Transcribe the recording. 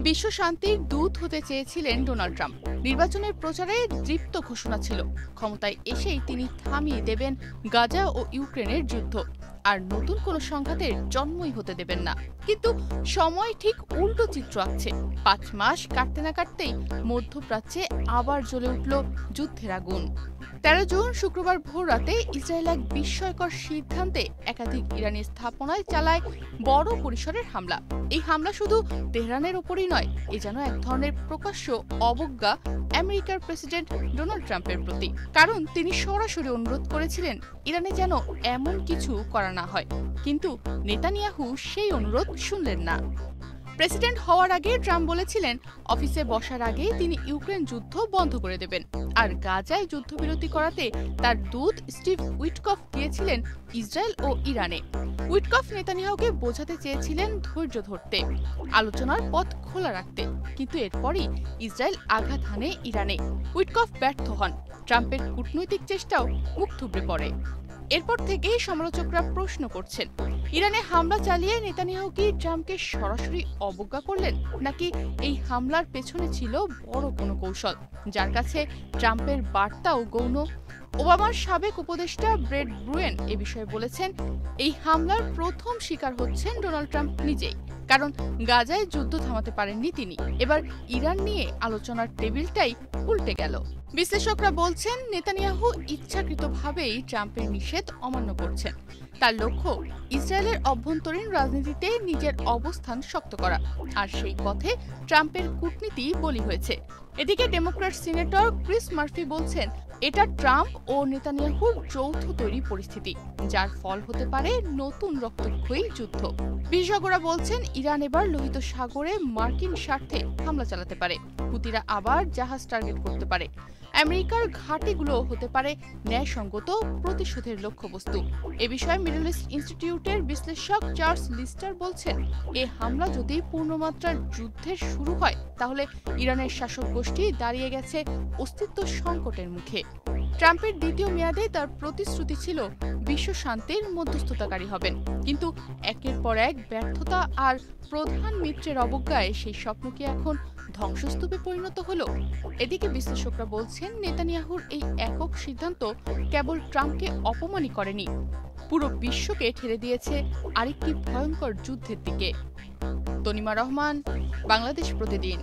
বিশ্ব শান্তির দূত হতে চেয়েছিলেন ডোনাল্ড ট্রাম্প। নির্বাচনের প্রচারে দৃপ্ত ঘোষণা ছিল, ক্ষমতায় এসেই তিনি থামিয়ে দেবেন গাজা ও ইউক্রেনের যুদ্ধ, আর নতুন কোনো সংঘাতের জন্মই হতে দেবেন না। কিন্তু সময় ঠিক উল্টো চিত্র আঁকছে। ৫ মাস কাটতে না কাটতেই মধ্যপ্রাচ্যে আবার জ্বলে উঠল যুদ্ধের আগুন। ১৩ জুন শুক্রবার ভোর রাতে ইসরায়েল এক বিস্ময়কর সিদ্ধান্তে একাধিক ইরানি স্থাপনায় চালায় বড় পরিসরের হামলা। এই হামলা শুধু তেহরানের ওপরই নয়, এ যেন এক ধরনের প্রকাশ্য অবজ্ঞা আমেরিকার প্রেসিডেন্ট ডোনাল্ড ট্রাম্পের প্রতি। কারণ তিনি সরাসরি অনুরোধ করেছিলেন ইরানে যেন এমন কিছু করা না হয়, কিন্তু নেতানিয়াহু সেই অনুরোধ শুনলেন না। প্রেসিডেন্ট হওয়ার আগে ট্রাম্প বলেছিলেন অফিসে বসার আগে তিনি ইউক্রেন যুদ্ধ বন্ধ করে দেবেন, আর গাজায় যুদ্ধবিরতি করাতে তার দূত স্টিভ উইটকফ গিয়েছিলেন ইসরায়েল ও ইরানে। উইটকফ নেতানিয়াহুকে বোঝাতে চেয়েছিলেন ধৈর্য ধরতে, আলোচনার পথ খোলা রাখতে, কিন্তু এরপরই ইসরায়েল আঘাত হানে ইরানে। উইটকফ ব্যর্থ হন, ট্রাম্পের কূটনৈতিক চেষ্টাও মুখ থুবড়ে পড়ে। এরপর থেকেই সমালোচকরা প্রশ্ন করছেন, ইরানে হামলা চালিয়ে নেতানিয়াহু কি ট্রাম্পকে সরাসরি অবজ্ঞা করলেন, নাকি এই হামলার পেছনে ছিল বড় কোনো কৌশল, যার কাছে ট্রাম্পের বার্তাও গৌণ? ওবামার সাবেক উপদেষ্টা ব্রেট ব্রুয়েন এ বিষয়ে বলেছেন, এই হামলার প্রথম শিকার হচ্ছেন ডোনাল্ড ট্রাম্প নিজেই, কারণ গাজায় যুদ্ধ থামাতে পারেননি তিনি। এবার ইরান নিয়ে আলোচনার টেবিলটাই উল্টে গেল। বিশ্লেষকরা বলছেন, নেতানিয়াহু ইচ্ছাকৃতভাবেই ট্রাম্পের নিষেধ অমান্য করছেন। তার লক্ষ্য ইসরায়েলের অভ্যন্তরীণ রাজনীতিতে নিজের অবস্থান শক্ত করা, আর সেই পথে ট্রাম্পের কূটনীতি বলি হয়েছে। এদিকে ডেমোক্র্যাট সিনেটর ক্রিস মার্ফি বলছেন, এটা ট্রাম্প ও নেতানিয়াহুর যৌথ তৈরি পরিস্থিতি, যার ফল হতে পারে নতুন রক্তক্ষয়ী যুদ্ধ। বিশেষজ্ঞরা বলছেন, ইরান এবার লোহিত সাগরে মার্কিন স্বার্থে হামলা চালাতে পারে, হুতিরা আবার জাহাজ টার্গেট করতে পারে, আমেরিকার ঘাঁটিগুলো হতে পারে ন্যায়সঙ্গত প্রতিশোধের লক্ষ্যবস্তু। এ বিষয়ে মিডল ইস্ট ইনস্টিটিউটের বিশ্লেষক চার্লস লিস্টার বলছেন, এ হামলা যদি পূর্ণমাত্রার যুদ্ধের শুরু হয়, তাহলে ইরানের শাসক গোষ্ঠী দাঁড়িয়ে গেছে অস্তিত্ব সংকটের মুখে। ট্রাম্পের দ্বিতীয় মেয়াদে তার প্রতিশ্রুতি ছিল বিশ্ব শান্তির মধ্যস্থতাকারী হবেন, কিন্তু একের পর এক ব্যর্থতা আর প্রধান মিত্রের অবজ্ঞায় সেই স্বপ্ন কি এখন ধ্বংসস্তূপে পরিণত হলো? এদিকে বিশ্লেষকরা বলছেন, নেতানিয়াহুর এই একক সিদ্ধান্ত কেবল ট্রাম্পকে অপমানই করেনি, পুরো বিশ্বকে ঠেলে দিয়েছে আরেকটি ভয়ঙ্কর যুদ্ধের দিকে। তনিমা রহমান, বাংলাদেশ প্রতিদিন।